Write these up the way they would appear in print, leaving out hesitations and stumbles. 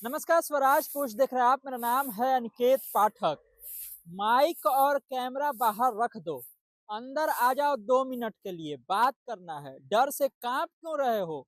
नमस्कार, स्वराज पोस्ट देख रहे हैं आप। मेरा नाम है अनिकेत पाठक। माइक और कैमरा बाहर रख दो, अंदर आ जाओ 2 मिनट के लिए, बात करना है। डर से कांप क्यों रहे हो?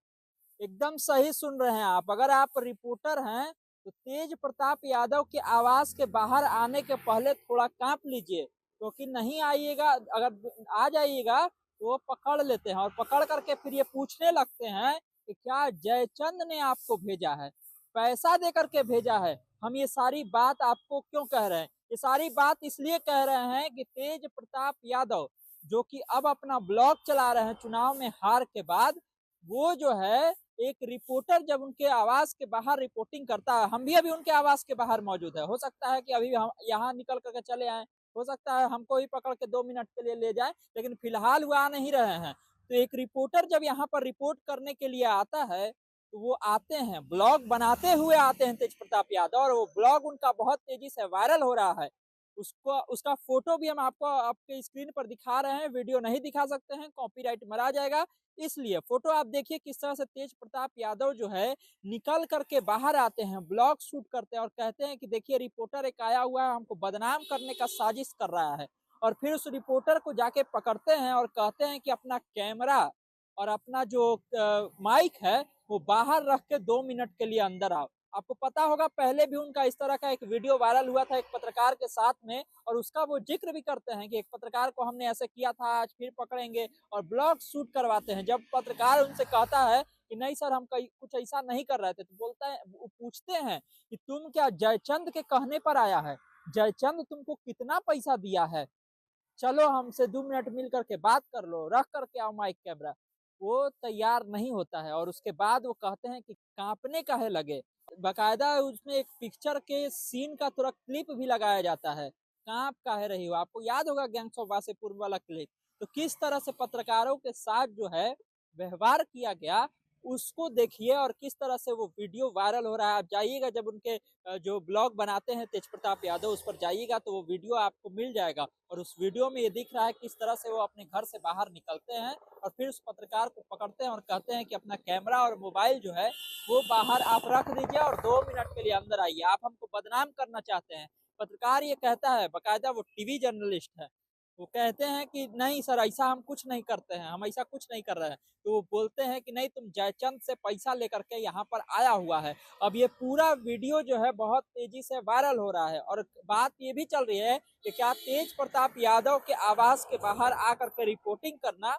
एकदम सही सुन रहे हैं आप। अगर आप रिपोर्टर हैं तो तेज प्रताप यादव की आवाज के बाहर आने के पहले थोड़ा कांप लीजिए, क्योंकि नहीं आइएगा, अगर आ जाइएगा तो वो पकड़ लेते हैं और पकड़ करके फिर ये पूछने लगते हैं कि क्या जयचंद ने आपको भेजा है, पैसा दे करके भेजा है। हम ये सारी बात आपको क्यों कह रहे हैं? ये सारी बात इसलिए कह रहे हैं कि तेज प्रताप यादव जो कि अब अपना ब्लॉग चला रहे हैं चुनाव में हार के बाद, वो जो है एक रिपोर्टर जब उनके आवास के बाहर रिपोर्टिंग करता है, हम भी अभी उनके आवास के बाहर मौजूद है, हो सकता है कि अभी हम यहाँ निकल करके चले आए, हो सकता है हमको ही पकड़ के 2 मिनट के लिए ले जाए, लेकिन फिलहाल वो आ नहीं रहे हैं। तो एक रिपोर्टर जब यहाँ पर रिपोर्ट करने के लिए आता है तो वो आते हैं, ब्लॉग बनाते हुए आते हैं तेज प्रताप यादव, और वो ब्लॉग उनका बहुत तेजी से वायरल हो रहा है। उसको उसका फोटो भी हम आपको आपके स्क्रीन पर दिखा रहे हैं, वीडियो नहीं दिखा सकते हैं, कॉपीराइट मरा जाएगा। इसलिए फोटो आप देखिए किस तरह से तेज प्रताप यादव जो है निकल करके बाहर आते हैं, ब्लॉग शूट करते हैं और कहते हैं कि देखिए रिपोर्टर एक आया हुआ है, हमको बदनाम करने का साजिश कर रहा है। और फिर उस रिपोर्टर को जाके पकड़ते हैं और कहते हैं कि अपना कैमरा और अपना जो माइक है वो बाहर रख के 2 मिनट के लिए अंदर आओ। आपको पता होगा पहले भी उनका इस तरह का एक वीडियो वायरल हुआ था एक पत्रकार के साथ में, और उसका वो जिक्र भी करते हैं कि एक पत्रकार को हमने ऐसे किया था, आज फिर पकड़ेंगे, और ब्लॉग शूट करवाते हैं। जब पत्रकार उनसे कहता है कि नहीं सर, हम कुछ ऐसा नहीं कर रहे थे, तो बोलता है, पूछते हैं कि तुम क्या जयचंद के कहने पर आया है? जयचंद तुमको कितना पैसा दिया है? चलो हमसे 2 मिनट मिल करके बात कर लो, रख करके आओ माइक कैमरा। वो तैयार नहीं होता है और उसके बाद वो कहते हैं कि कांपने काहे लगे। बकायदा उसमें एक पिक्चर के सीन का थोड़ा क्लिप भी लगाया जाता है, कांप काहे रही हो। आपको याद होगा गैंग्स ऑफ वासेपुर वाला क्लिप। तो किस तरह से पत्रकारों के साथ जो है व्यवहार किया गया, उसको देखिए, और किस तरह से वो वीडियो वायरल हो रहा है। आप जाइएगा, जब उनके जो ब्लॉग बनाते हैं तेज प्रताप यादव, उस पर जाइएगा तो वो वीडियो आपको मिल जाएगा। और उस वीडियो में ये दिख रहा है किस तरह से वो अपने घर से बाहर निकलते हैं और फिर उस पत्रकार को पकड़ते हैं और कहते हैं कि अपना कैमरा और मोबाइल जो है वो बाहर आप रख दीजिए और 2 मिनट के लिए अंदर आइए, आप हमको बदनाम करना चाहते हैं। पत्रकार ये कहता है, बकायदा वो टीवी जर्नलिस्ट है, वो कहते हैं कि नहीं सर, ऐसा हम कुछ नहीं करते हैं, हम ऐसा कुछ नहीं कर रहे हैं। तो वो बोलते हैं कि नहीं, तुम जयचंद से पैसा लेकर के यहाँ पर आया हुआ है। अब ये पूरा वीडियो जो है बहुत तेजी से वायरल हो रहा है, और बात ये भी चल रही है कि क्या तेज प्रताप यादव के आवास के बाहर आकर के रिपोर्टिंग करना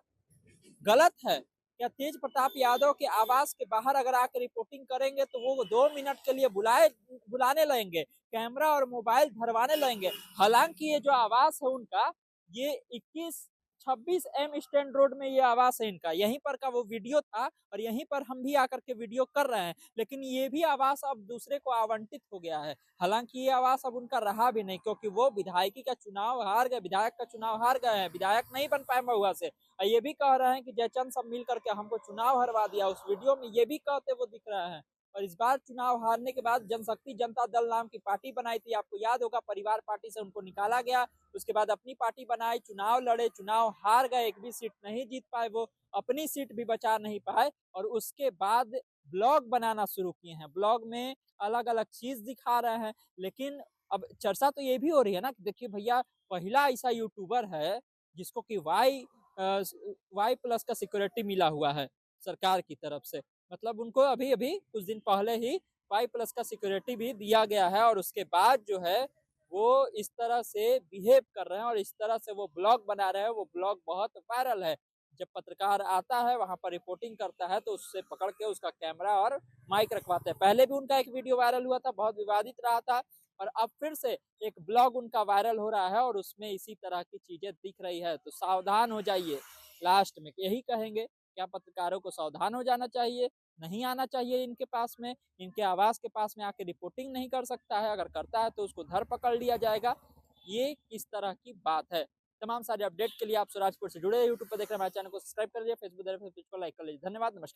गलत है? क्या तेज प्रताप यादव के आवास के बाहर अगर आकर रिपोर्टिंग करेंगे तो वो 2 मिनट के लिए बुलाने लगेंगे, कैमरा और मोबाइल धरवाने लगेंगे? हालांकि ये जो आवास है उनका, ये 21-26 स्टैंड रोड में ये आवास है इनका, यहीं पर का वो वीडियो था और यहीं पर हम भी आकर के वीडियो कर रहे हैं। लेकिन ये भी आवास अब दूसरे को आवंटित हो गया है। हालांकि ये आवास अब उनका रहा भी नहीं, क्योंकि वो विधायकी का चुनाव हार गए, विधायक का चुनाव हार गए हैं, विधायक नहीं बन पाए महुआ से। ये भी कह रहे हैं कि जयचंद सब मिल करके हमको चुनाव हरवा दिया, उस वीडियो में ये भी कहते वो दिख रहे हैं। और इस बार चुनाव हारने के बाद जनशक्ति जनता दल नाम की पार्टी बनाई थी, आपको याद होगा, परिवार पार्टी से उनको निकाला गया। उसके बाद अपनी पार्टी बनाई, चुनाव लड़े, चुनाव हार गए, एक भी सीट नहीं जीत पाए, वो अपनी सीट भी बचा नहीं पाए। और उसके बाद ब्लॉग बनाना शुरू किए हैं, ब्लॉग में अलग अलग चीज दिखा रहे हैं। लेकिन अब चर्चा तो ये भी हो रही है ना कि देखिए भैया, पहला ऐसा यूट्यूबर है जिसको कि वाई प्लस का सिक्योरिटी मिला हुआ है सरकार की तरफ से। मतलब उनको अभी अभी कुछ दिन पहले ही वाई प्लस का सिक्योरिटी भी दिया गया है, और उसके बाद जो है वो इस तरह से बिहेव कर रहे हैं और इस तरह से वो ब्लॉग बना रहे हैं। वो ब्लॉग बहुत वायरल है। जब पत्रकार आता है वहां पर रिपोर्टिंग करता है तो उससे पकड़ के उसका कैमरा और माइक रखवाते हैं। पहले भी उनका एक वीडियो वायरल हुआ था, बहुत विवादित रहा था, और अब फिर से एक ब्लॉग उनका वायरल हो रहा है और उसमें इसी तरह की चीजें दिख रही है। तो सावधान हो जाइए। लास्ट में यही कहेंगे, क्या पत्रकारों को सावधान हो जाना चाहिए, नहीं आना चाहिए इनके पास में, इनके आवास के पास में आके रिपोर्टिंग नहीं कर सकता है, अगर करता है तो उसको धर पकड़ लिया जाएगा। ये किस तरह की बात है? तमाम सारे अपडेट के लिए आप स्वराजपुर से जुड़े यूट्यूब पर देख रहे हैं, हमारे चैनल को सब्सक्राइब कर लीजिए, फेसबुक को लाइक कर लीजिए। धन्यवाद, नमस्कार।